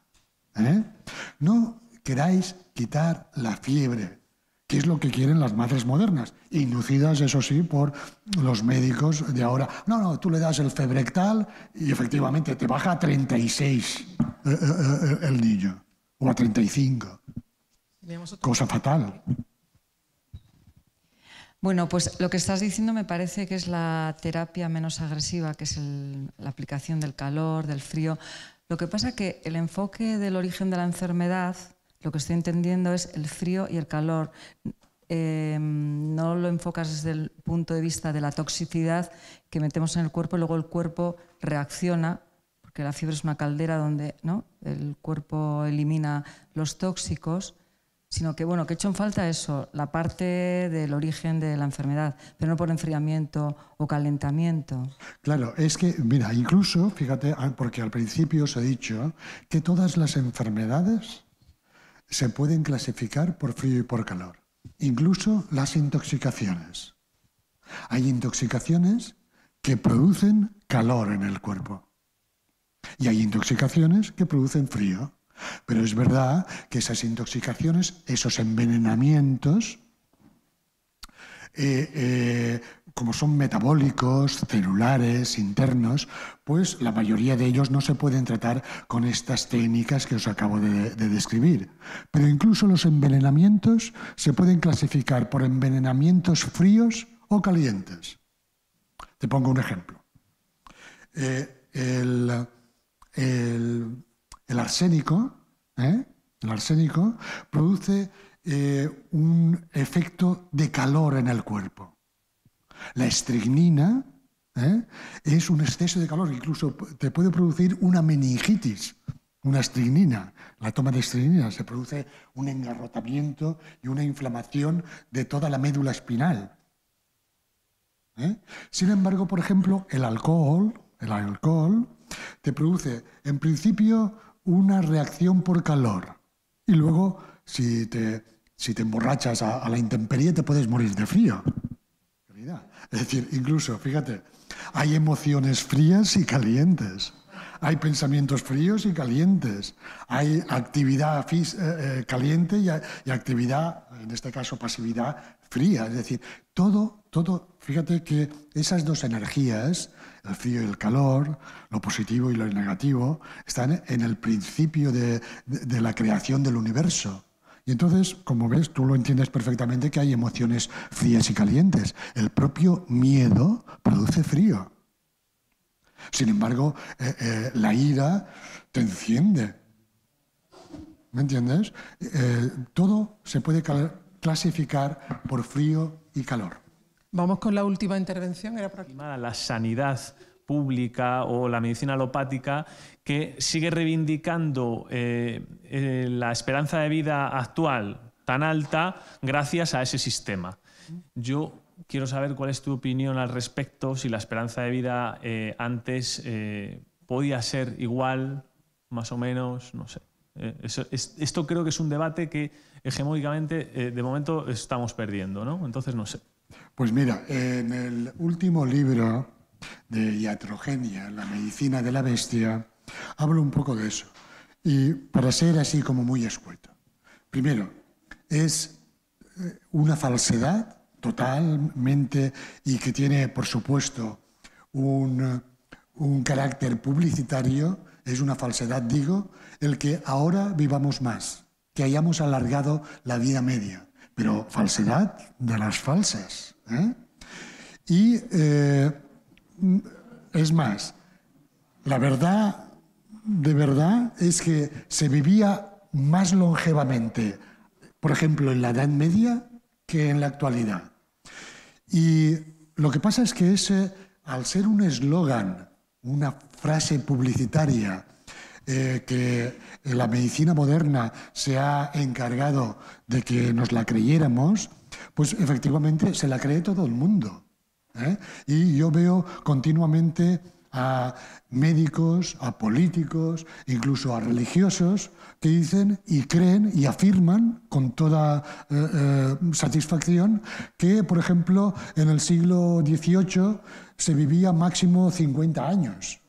Speaker 2: No queráis quitar la fiebre, que es lo que quieren las madres modernas, inducidas, eso sí, por los médicos de ahora. No, tú le das el Febrectal y efectivamente te baja a 36 el niño, o a 35. Cosa fatal.
Speaker 6: Bueno, pues lo que estás diciendo me parece que es la terapia menos agresiva, que es la aplicación del calor, del frío. Lo que pasa es que el enfoque del origen de la enfermedad, lo que estoy entendiendo es el frío y el calor. No lo enfocas desde el punto de vista de la toxicidad que metemos en el cuerpo y luego el cuerpo reacciona, porque la fiebre es una caldera donde, ¿no?, el cuerpo elimina los tóxicos, sino que, bueno, que he hecho en falta eso, la parte del origen de la enfermedad, pero no por enfriamiento o calentamiento.
Speaker 2: Claro, es que, mira, incluso, fíjate, porque al principio os he dicho que todas las enfermedades se pueden clasificar por frío y por calor, incluso las intoxicaciones. Hay intoxicaciones que producen calor en el cuerpo y hay intoxicaciones que producen frío. Pero es verdad que esas intoxicaciones, esos envenenamientos, como son metabólicos, celulares, internos, pues la mayoría de ellos no se pueden tratar con estas técnicas que os acabo de describir. Pero incluso los envenenamientos se pueden clasificar por envenenamientos fríos o calientes. Te pongo un ejemplo. El arsénico produce un efecto de calor en el cuerpo. La estricnina es un exceso de calor, incluso te puede producir una meningitis. Una estricnina, la toma de estricnina, se produce un engarrotamiento y una inflamación de toda la médula espinal. Sin embargo, por ejemplo, el alcohol te produce, en principio, una reacción por calor. Y luego, si te emborrachas a la intemperie, te puedes morir de frío. Es decir, incluso, fíjate, hay emociones frías y calientes. Hay pensamientos fríos y calientes. Hay actividad caliente y actividad, en este caso, pasividad fría. Es decir, todo, fíjate que esas dos energías, el frío y el calor, lo positivo y lo negativo, están en el principio de la creación del universo. Y entonces, como ves, tú lo entiendes perfectamente que hay emociones frías y calientes. El propio miedo produce frío. Sin embargo, la ira te enciende. ¿Me entiendes? Todo se puede clasificar por frío y calor.
Speaker 4: Vamos con la última intervención. Era por aquí.
Speaker 7: La sanidad pública o la medicina alopática, que sigue reivindicando la esperanza de vida actual tan alta gracias a ese sistema. Yo quiero saber cuál es tu opinión al respecto, si la esperanza de vida antes podía ser igual, más o menos, no sé. Esto creo que es un debate que hegemónicamente de momento estamos perdiendo, ¿no? Entonces no sé.
Speaker 2: Pues mira, en el último libro de Iatrogenia, La medicina de la bestia, hablo un poco de eso. Y para ser así como muy escueto. Primero, es una falsedad totalmente y que tiene, por supuesto, un carácter publicitario. Es una falsedad, digo, el que ahora vivamos más, que hayamos alargado la vida media. Pero falsedad de las falsas. Y es más, la verdad, de verdad, es que se vivía más longevamente, por ejemplo, en la Edad Media que en la actualidad. Y lo que pasa es que al ser un eslogan, una frase publicitaria, que la medicina moderna se ha encargado de que nos la creyéramos, pues efectivamente se la cree todo el mundo. Y yo veo continuamente a médicos, a políticos, incluso a religiosos que dicen y creen y afirman con toda satisfacción que, por ejemplo, en el siglo XVIII se vivía máximo 50 años.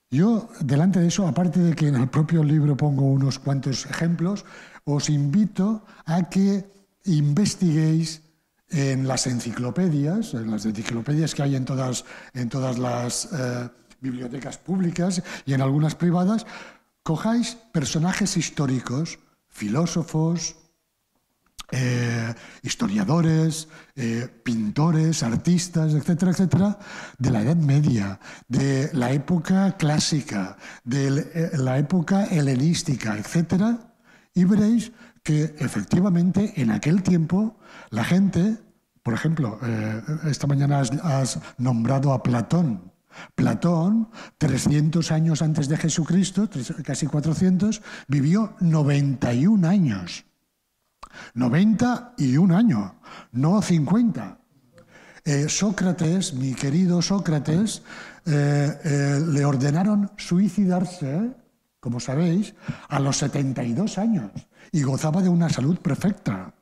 Speaker 2: Yo, delante de eso, aparte de que en el propio libro pongo unos cuantos ejemplos, os invito a que investiguéis en las enciclopedias que hay en todas las bibliotecas públicas y en algunas privadas, cojáis personajes históricos, filósofos, historiadores, pintores, artistas, etcétera, etcétera, de la Edad Media, de la época clásica, de la época helenística, etcétera, y veréis que efectivamente en aquel tiempo la gente, por ejemplo, esta mañana has nombrado a Platón. Platón, 300 años antes de Jesucristo, casi 400, vivió 91 años. 91 años, no 50. Sócrates, mi querido Sócrates, le ordenaron suicidarse, como sabéis, a los 72 años y gozaba de una salud perfecta.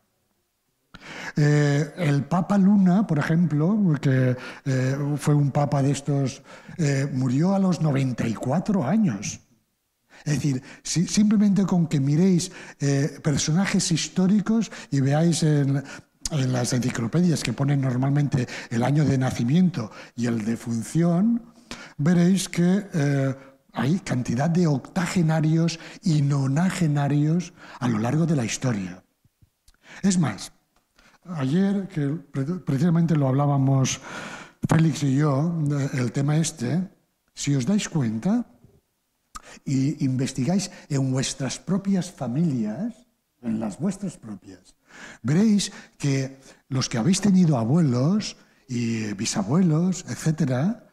Speaker 2: El Papa Luna, por ejemplo, que fue un papa de estos, murió a los 94 años. Es decir, simplemente con que miréis personajes históricos y veáis en las enciclopedias que ponen normalmente el año de nacimiento y el de función, veréis que hay cantidad de octogenarios y nonagenarios a lo largo de la historia. Es más, ayer, que precisamente lo hablábamos Félix y yo, el tema si os dais cuenta y investigáis en vuestras propias familias, en las vuestras propias, veréis que los que habéis tenido abuelos y bisabuelos, etcétera,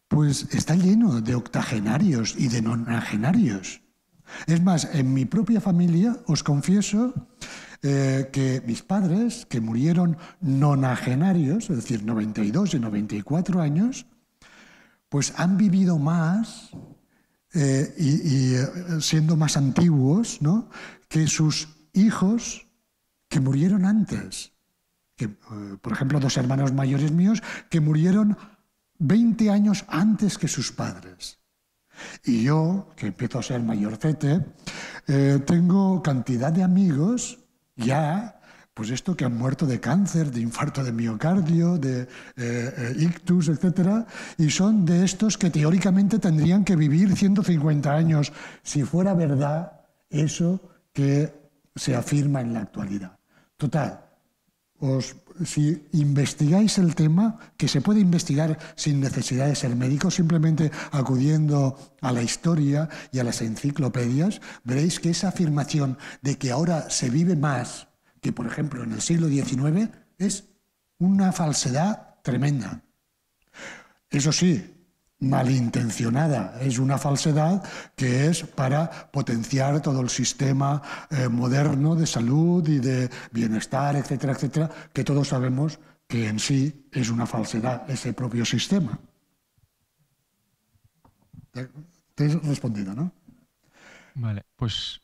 Speaker 2: pues está lleno de octogenarios y de nonagenarios. Es más, en mi propia familia os confieso que mis padres, que murieron nonagenarios, es decir, 92 y 94 años, pues han vivido más y siendo más antiguos, ¿no?, que sus hijos que murieron antes. Que, por ejemplo, 2 hermanos mayores míos que murieron 20 años antes que sus padres. Y yo, que empiezo a ser mayorcete, tengo cantidad de amigos ya, pues esto, que han muerto de cáncer, de infarto de miocardio, de ictus, etcétera, y son de estos que teóricamente tendrían que vivir 150 años, si fuera verdad eso que se afirma en la actualidad. Total, si investigáis el tema, que se puede investigar sin necesidad de ser médico, simplemente acudiendo a la historia y a las enciclopedias, veréis que esa afirmación de que ahora se vive más que, por ejemplo, en el siglo XIX, es una falsedad tremenda. Eso sí, malintencionada, es una falsedad que es para potenciar todo el sistema moderno de salud y de bienestar, etcétera, etcétera, que todos sabemos que en sí es una falsedad ese propio sistema. Te he respondido, ¿no?
Speaker 8: Vale, pues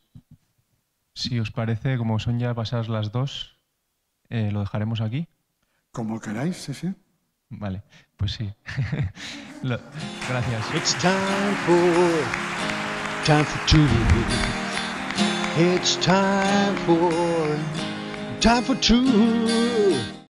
Speaker 8: si os parece, como son ya pasadas las 2, lo dejaremos aquí. Como queráis, sí, sí. Vale, pues sí. Gracias.
Speaker 1: It's time for two. It's time for two.